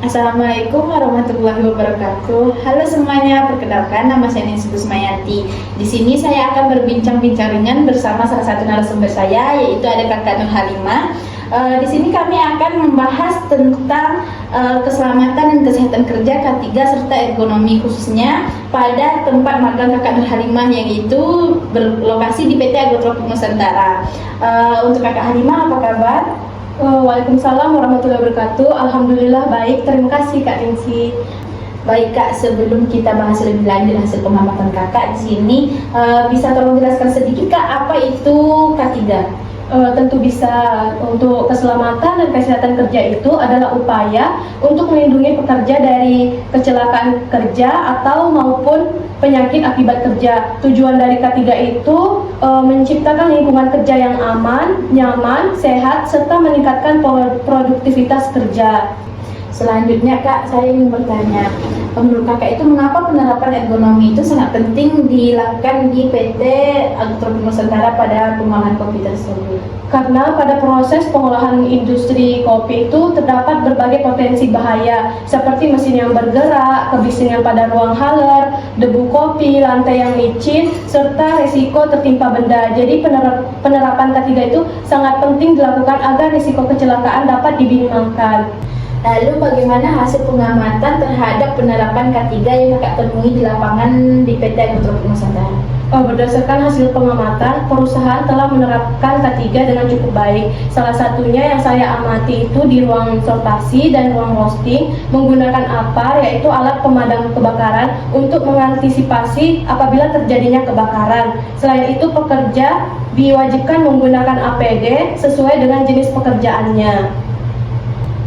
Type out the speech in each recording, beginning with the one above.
Assalamualaikum warahmatullahi wabarakatuh. Halo semuanya, perkenalkan nama saya Nisbu Sumayanti. Di sini saya akan berbincang-bincang ringan bersama salah satu narasumber saya, yaitu ada Kakak Nur Halimah. Di sini kami akan membahas tentang keselamatan dan kesehatan kerja K3 serta ergonomi, khususnya pada tempat magang Kakak Nur Halimah yang itu berlokasi di PT Agrotropik Nusantara. Untuk Kakak Halimah, apa kabar? Waalaikumsalam warahmatullahi wabarakatuh. Alhamdulillah baik, terima kasih Kak Rinsi. Baik Kak, sebelum kita bahas lebih lanjut hasil pengamatan Kakak di sini, bisa tolong jelaskan sedikit Kak, apa itu K3? Tentu bisa. Untuk keselamatan dan kesehatan kerja itu adalah upaya untuk melindungi pekerja dari kecelakaan kerja atau maupun penyakit akibat kerja. Tujuan dari K3 itu menciptakan lingkungan kerja yang aman, nyaman, sehat, serta meningkatkan produktivitas kerja. Selanjutnya Kak, saya ingin bertanya, menurut Kakak itu mengapa penerapan ergonomi itu sangat penting dilakukan di PT Agrotropik Nusantara pada pengolahan kopi tersebut? Karena pada proses pengolahan industri kopi itu terdapat berbagai potensi bahaya seperti mesin yang bergerak, kebisingan pada ruang haler, debu kopi, lantai yang licin, serta risiko tertimpa benda. Jadi penerapan K3 itu sangat penting dilakukan agar risiko kecelakaan dapat diminimalkan. Lalu bagaimana hasil pengamatan terhadap penerapan K3 yang Kakak temui di lapangan di PT Agrotropik Nusantara? Berdasarkan hasil pengamatan, perusahaan telah menerapkan K3 dengan cukup baik. Salah satunya yang saya amati itu di ruang sortasi dan ruang roasting menggunakan APAR, yaitu alat pemadam kebakaran, untuk mengantisipasi apabila terjadinya kebakaran. Selain itu, pekerja diwajibkan menggunakan APD sesuai dengan jenis pekerjaannya.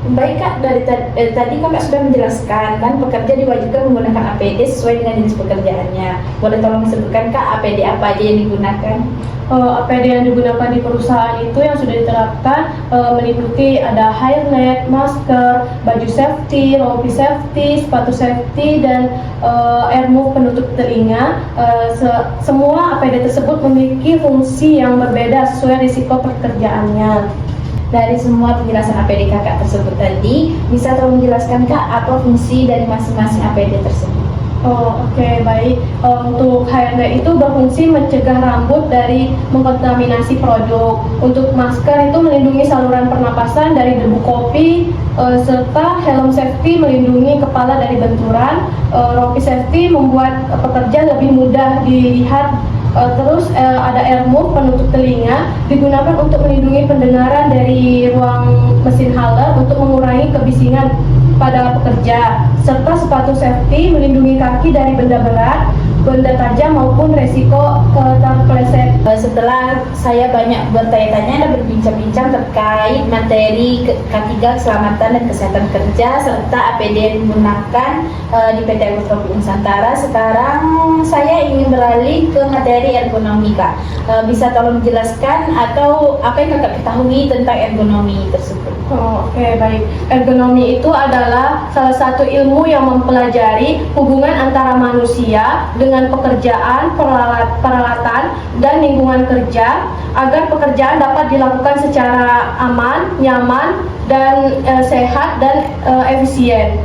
Baik Kak, dari tadi Kakak sudah menjelaskan kan pekerja diwajibkan menggunakan APD sesuai dengan jenis pekerjaannya. Boleh tolong disebutkan Kak, APD apa aja yang digunakan? APD yang digunakan di perusahaan itu yang sudah diterapkan meliputi ada hairnet, masker, baju safety, rompi safety, sepatu safety, dan airmove penutup telinga. Semua APD tersebut memiliki fungsi yang berbeda sesuai risiko pekerjaannya. Dari semua penjelasan APD Kakak tersebut tadi, bisa tolong menjelaskan Kak apa fungsi dari masing-masing APD tersebut? Oke, baik. Untuk HRD itu berfungsi mencegah rambut dari mengkontaminasi produk. Untuk masker itu melindungi saluran pernapasan dari debu kopi, serta helm safety melindungi kepala dari benturan. Rompi safety membuat pekerja lebih mudah dilihat. Terus ada airmove penutup telinga, digunakan untuk melindungi pendengaran dari ruang mesin haler untuk mengurangi kebisingan pada pekerja, serta sepatu safety melindungi kaki dari benda berat, benda tajam maupun resiko terpeleset. Setelah saya banyak bertanya-tanya dan berbincang-bincang terkait materi K3 keselamatan dan kesehatan kerja serta APD yang digunakan di PT Agrotropik Nusantara, sekarang saya ingin beralih ke materi ergonomi Kak. Bisa tolong jelaskan atau apa yang Kakak ketahui tentang ergonomi tersebut? Oke, baik. Ergonomi itu adalah salah satu ilmu yang mempelajari hubungan antara manusia dengan pekerjaan, peralatan, dan lingkungan kerja agar pekerjaan dapat dilakukan secara aman, nyaman, dan sehat dan efisien.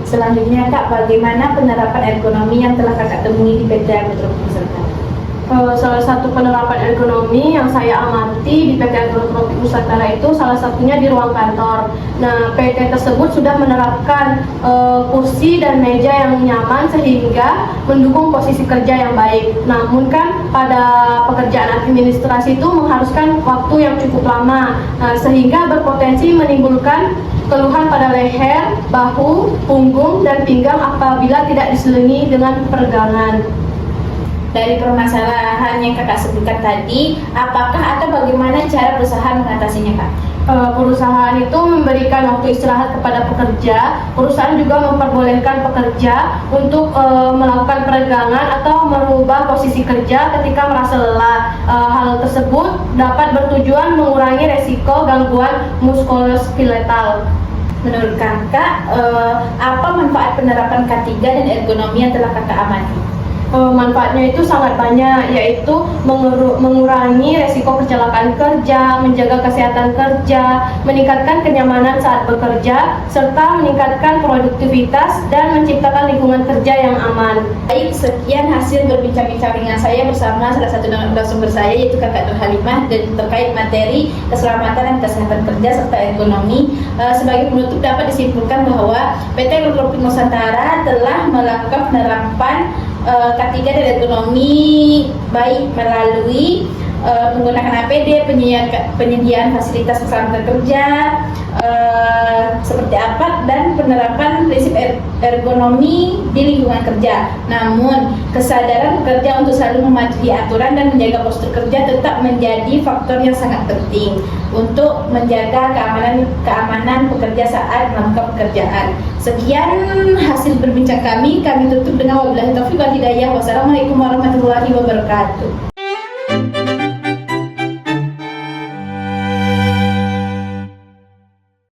Selanjutnya Kak, bagaimana penerapan ergonomi yang telah Kakak temui di PT Agrotropik Nusantara? Salah satu penerapan ergonomi yang saya amati di PT Agrotropik Nusantara itu salah satunya di ruang kantor. Nah, PT tersebut sudah menerapkan kursi dan meja yang nyaman sehingga mendukung posisi kerja yang baik. Namun kan pada pekerjaan administrasi itu mengharuskan waktu yang cukup lama, sehingga berpotensi menimbulkan keluhan pada leher, bahu, punggung, dan pinggang apabila tidak diselingi dengan peregangan. Dari permasalahan yang Kakak sebutkan tadi, apakah atau bagaimana cara perusahaan mengatasinya Kak? Perusahaan itu memberikan waktu istirahat kepada pekerja. Perusahaan juga memperbolehkan pekerja untuk melakukan peregangan atau merubah posisi kerja ketika merasa lelah. Hal tersebut dapat bertujuan mengurangi resiko gangguan muskuloskeletal. Menurut Kakak, apa manfaat penerapan K3 dan ergonomi yang telah Kakak amati? Manfaatnya itu sangat banyak, yaitu mengurangi resiko kecelakaan kerja, menjaga kesehatan kerja, meningkatkan kenyamanan saat bekerja, serta meningkatkan produktivitas dan menciptakan lingkungan kerja yang aman. Baik, sekian hasil berbincang-bincang ringan saya bersama salah satu narasumber saya, yaitu Kakak Nur Halimah, dan terkait materi keselamatan dan kesehatan kerja serta ergonomi. Sebagai penutup dapat disimpulkan bahwa PT Lotropin Nusantara telah melakukan penerapan K3 dan ergonomi baik melalui menggunakan APD, penyediaan fasilitas keselamatan kerja seperti apa, dan penerapan prinsip ergonomi di lingkungan kerja. Namun, kesadaran pekerja untuk selalu mematuhi aturan dan menjaga postur kerja tetap menjadi faktor yang sangat penting untuk menjaga keamanan pekerja saat melakukan pekerjaan. Sekian hasil berbincang kami tutup dengan wabillahi taufiq wal hidayah. Wassalamualaikum warahmatullahi wabarakatuh.